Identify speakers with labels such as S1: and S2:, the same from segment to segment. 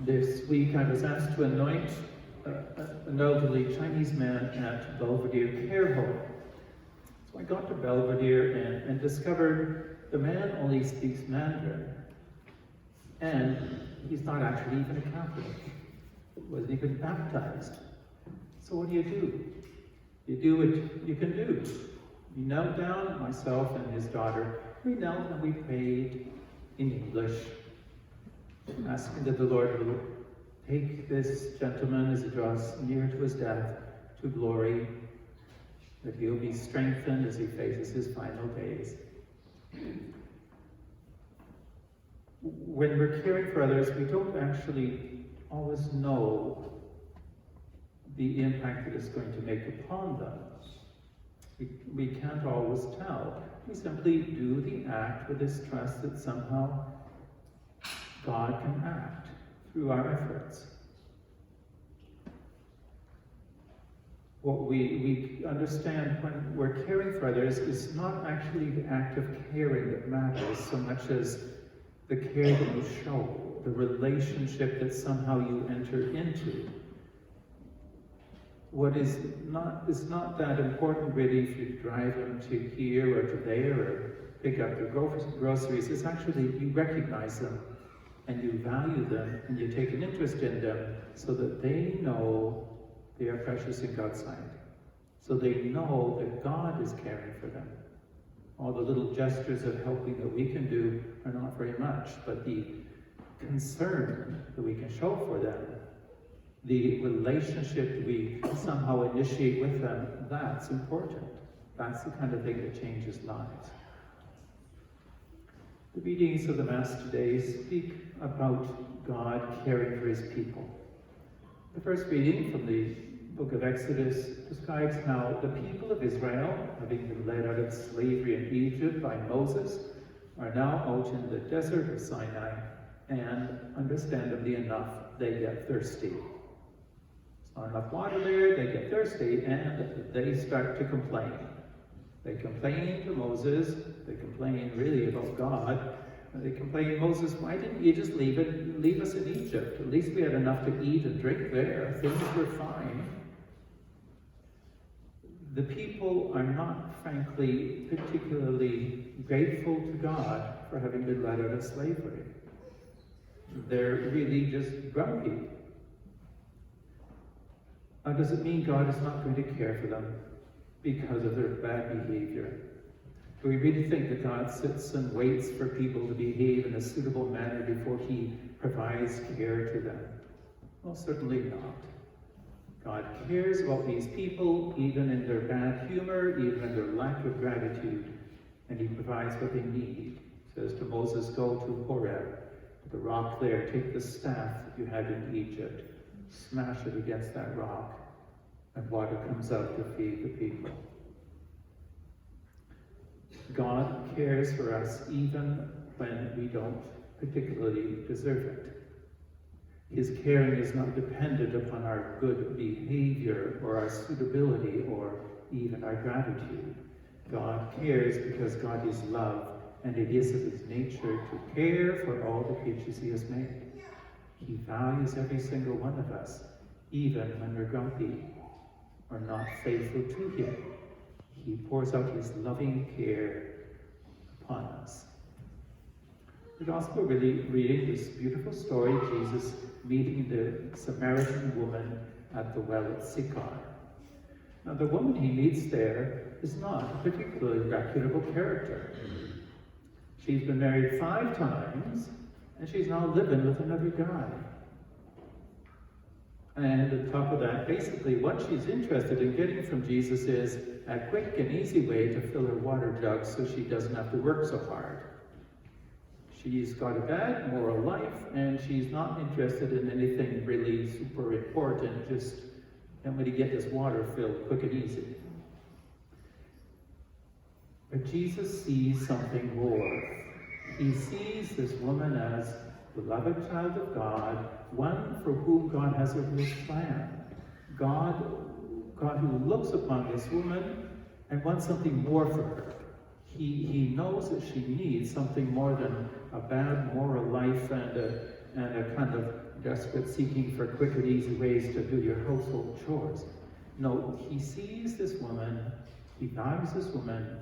S1: This week I was asked to anoint an elderly Chinese man at Belvedere Care Home. So I got to Belvedere and discovered the man only speaks Mandarin. And he's not actually even a Catholic. He wasn't even baptized. So what do? You do what you can do. We knelt down, myself and his daughter, we knelt and we prayed in English, asking that the Lord will take this gentleman as he draws near to his death to glory, that he'll be strengthened as he faces his final days. When we're caring for others, we don't actually always know the impact it is going to make upon them. We can't always tell. We simply do the act with this trust that somehow God can act through our efforts. What we understand when we're caring for others is not actually the act of caring that matters so much as the care that you show, the relationship that somehow you enter into. What is not that important really if you drive them to here or to there or pick up their groceries. It's actually you recognize them and you value them and you take an interest in them so that they know they are precious in God's sight. So they know that God is caring for them. All the little gestures of helping that we can do are not very much, but the concern that we can show for them, the relationship we somehow initiate with them, that's important. That's the kind of thing that changes lives. The readings of the Mass today speak about God caring for his people. The first reading from the book of Exodus describes how the people of Israel, having been led out of slavery in Egypt by Moses, are now out in the desert of Sinai, and understandably enough, they get thirsty. There's not enough water there, they get thirsty, and they start to complain. They complain to Moses, they complain really about God. They complain, Moses, why didn't you just leave us in Egypt? At least we had enough to eat and drink there. Things were fine. The people are not, frankly, particularly grateful to God for having been led out of slavery. They're really just grumpy. Now, does it mean God is not going to care for them because of their bad behavior? Do we really think that God sits and waits for people to behave in a suitable manner before he provides care to them? Well, certainly not. God cares about these people, even in their bad humor, even in their lack of gratitude, and he provides what they need. He says to Moses, go to Horeb, the rock there, take the staff that you had in Egypt, smash it against that rock, and water comes out to feed the people. God cares for us even when we don't particularly deserve it. His caring is not dependent upon our good behavior or our suitability or even our gratitude. God cares because God is love, and it is of his nature to care for all the creatures he has made. He values every single one of us, even when we're grumpy or not faithful to him. He pours out his loving care upon us. The Gospel reading this beautiful story, Jesus meeting the Samaritan woman at the well at Sychar. Now, the woman he meets there is not a particularly reputable character. She's been married 5 times, and she's now living with another guy. And on top of that, basically what she's interested in getting from Jesus is a quick and easy way to fill her water jug so she doesn't have to work so hard. She's got a bad moral life, and she's not interested in anything really super important, just I'm going to get this water filled quick and easy. But Jesus sees something more. He sees this woman as the beloved child of God, one for whom God has a real plan. God who looks upon this woman and wants something more for her. He knows that she needs something more than a bad moral life and a kind of desperate, seeking for quick and easy ways to do your household chores. No, he sees this woman, he values this woman,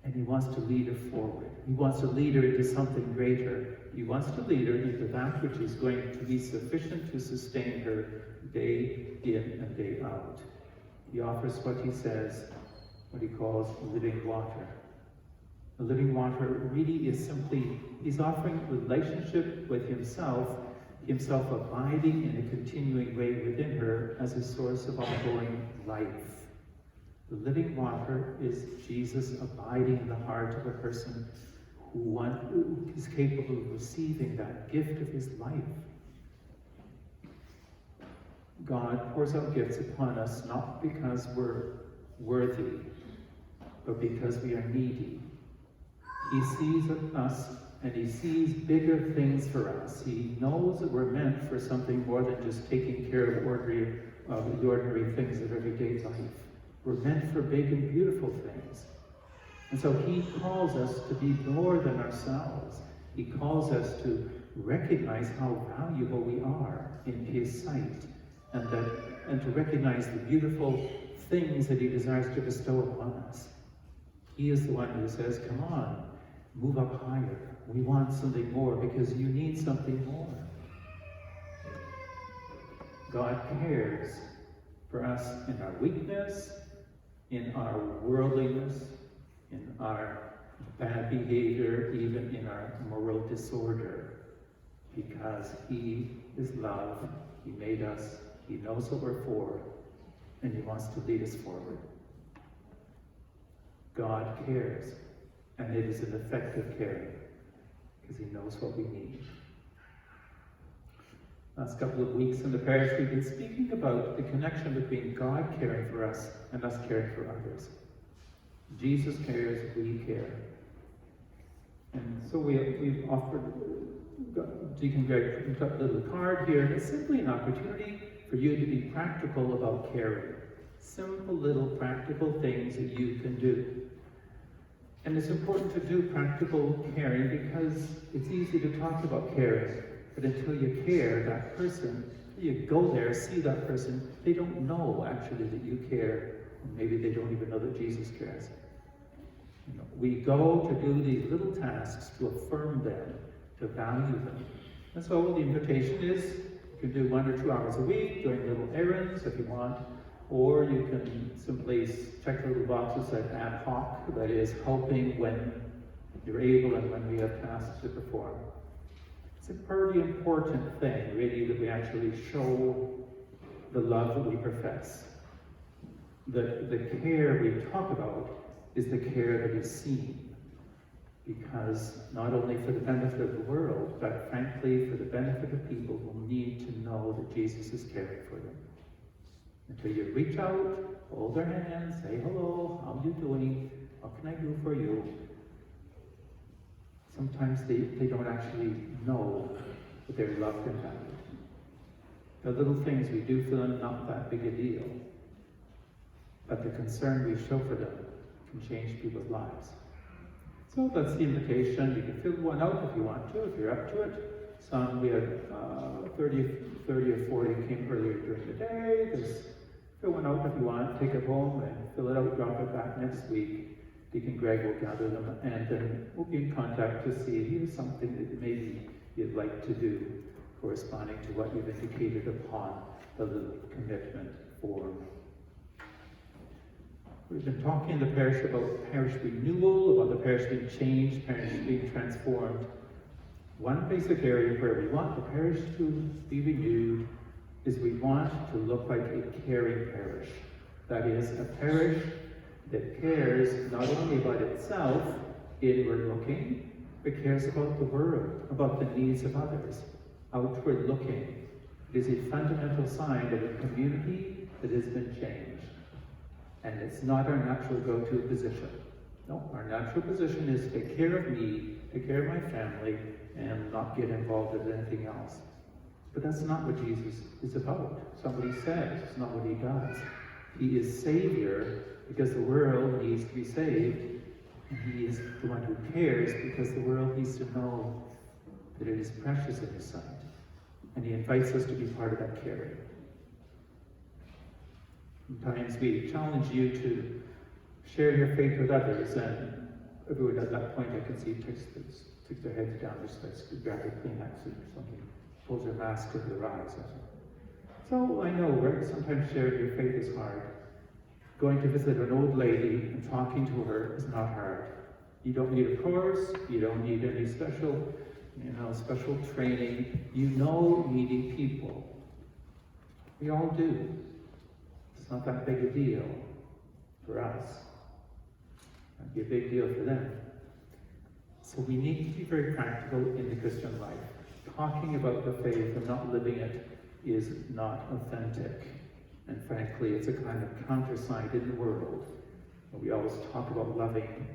S1: and he wants to lead her forward. He wants to lead her into something greater. He wants to lead her into that which is going to be sufficient to sustain her day in and day out. He offers what he says, what he calls living water. The living water really is simply, he's offering a relationship with himself abiding in a continuing way within her as a source of ongoing life. The living water is Jesus abiding in the heart of a person who is capable of receiving that gift of his life. God pours out gifts upon us not because we're worthy, but because we are needy. He sees us and he sees bigger things for us. He knows that we're meant for something more than just taking care of the ordinary things of everyday life. We're meant for big and beautiful things. And so he calls us to be more than ourselves. He calls us to recognize how valuable we are in his sight, and to recognize the beautiful things that he desires to bestow upon us. He is the one who says, come on, move up higher. We want something more because you need something more. God cares for us in our weakness, in our worldliness, in our bad behavior, even in our moral disorder, because he is love. He made us. He knows what we're for, and he wants to lead us forward. God cares, and it is an effective caring, because he knows what we need. Last couple of weeks in the parish, we've been speaking about the connection between God caring for us and us caring for others. Jesus cares, we care. And so we've offered, Deacon Greg put up a little card here, and it's simply an opportunity for you to be practical about caring. Simple little practical things that you can do. And it's important to do practical caring because it's easy to talk about caring, but until you care, that person, you go there, see that person, they don't know actually that you care. Maybe they don't even know that Jesus cares. We go to do these little tasks to affirm them, to value them. And so the invitation is, you can do 1 or 2 hours a week, doing little errands if you want, or you can simply check the little boxes that ad hoc, that is helping when you're able and when we have tasks to perform. It's a pretty important thing, really, that we actually show the love that we profess. The care we talk about is the care that is seen, because not only for the benefit of the world, but frankly for the benefit of people who need to know that Jesus is caring for them. Until you reach out, hold their hands, say hello, how are you doing, what can I do for you? Sometimes they don't actually know that they're loved and valued. The little things we do for them, not that big a deal, but the concern we show for them can change people's lives. So that's the invitation. You can fill one out if you want to, if you're up to it. Some, we had 30 or 40 came earlier during the day. Just fill one out if you want, take it home and fill it out, drop it back next week. Deacon Greg will gather them, and then we'll be in contact to see if there's something that maybe you'd like to do corresponding to what you've indicated upon the little commitment form. We've been talking in the parish about parish renewal, about the parish being changed, parish being transformed. One basic area where we want the parish to be renewed is we want to look like a caring parish. That is, a parish that cares not only about itself, inward looking, but cares about the world, about the needs of others, outward looking. It is a fundamental sign of a community that has been changed. And it's not our natural go-to position. No, our natural position is to take care of me, take care of my family, and not get involved with anything else. But that's not what Jesus is about. Somebody says it's not what he does. He is Savior because the world needs to be saved, and he is the one who cares because the world needs to know that it is precious in his sight. And he invites us to be part of that caring. Sometimes we challenge you to share your faith with others, and everyone at that point I can see takes their heads down, just like grab a Kleenex or something, pulls their mask over their eyes. So I know, right? Sometimes sharing your faith is hard. Going to visit an old lady and talking to her is not hard. You don't need a course, you don't need any special training. You know needy people. We all do. It's not that big a deal for us. It might be a big deal for them. So we need to be very practical in the Christian life. Talking about the faith and not living it is not authentic. And frankly, it's a kind of counterside in the world. We always talk about loving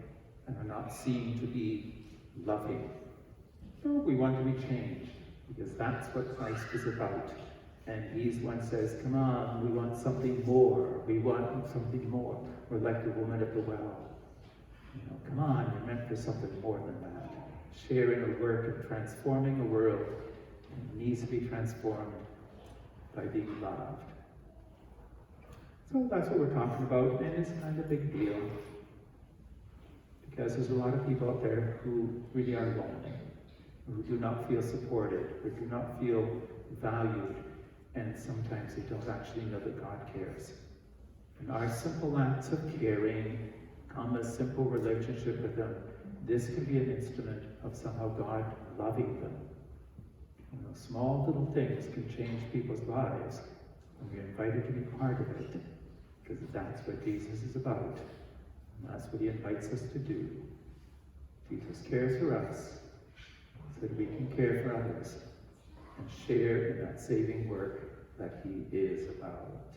S1: and are not seen to be loving. So we want to be changed, because that's what Christ is about. And he's one says, come on, we want something more. We want something more. We're like the woman at the well. Come on, you're meant for something more than that. Sharing a work of transforming a world that needs to be transformed by being loved. So that's what we're talking about, and it's kind of a big deal. Because there's a lot of people out there who really are lonely, who do not feel supported, who do not feel valued, and sometimes they don't actually know that God cares. And our simple acts of caring, a simple relationship with them, this can be an instrument of somehow God loving them. Small little things can change people's lives, and we're invited to be part of it, because that's what Jesus is about. And that's what he invites us to do. Jesus cares for us so that we can care for others and share in that saving work that he is about.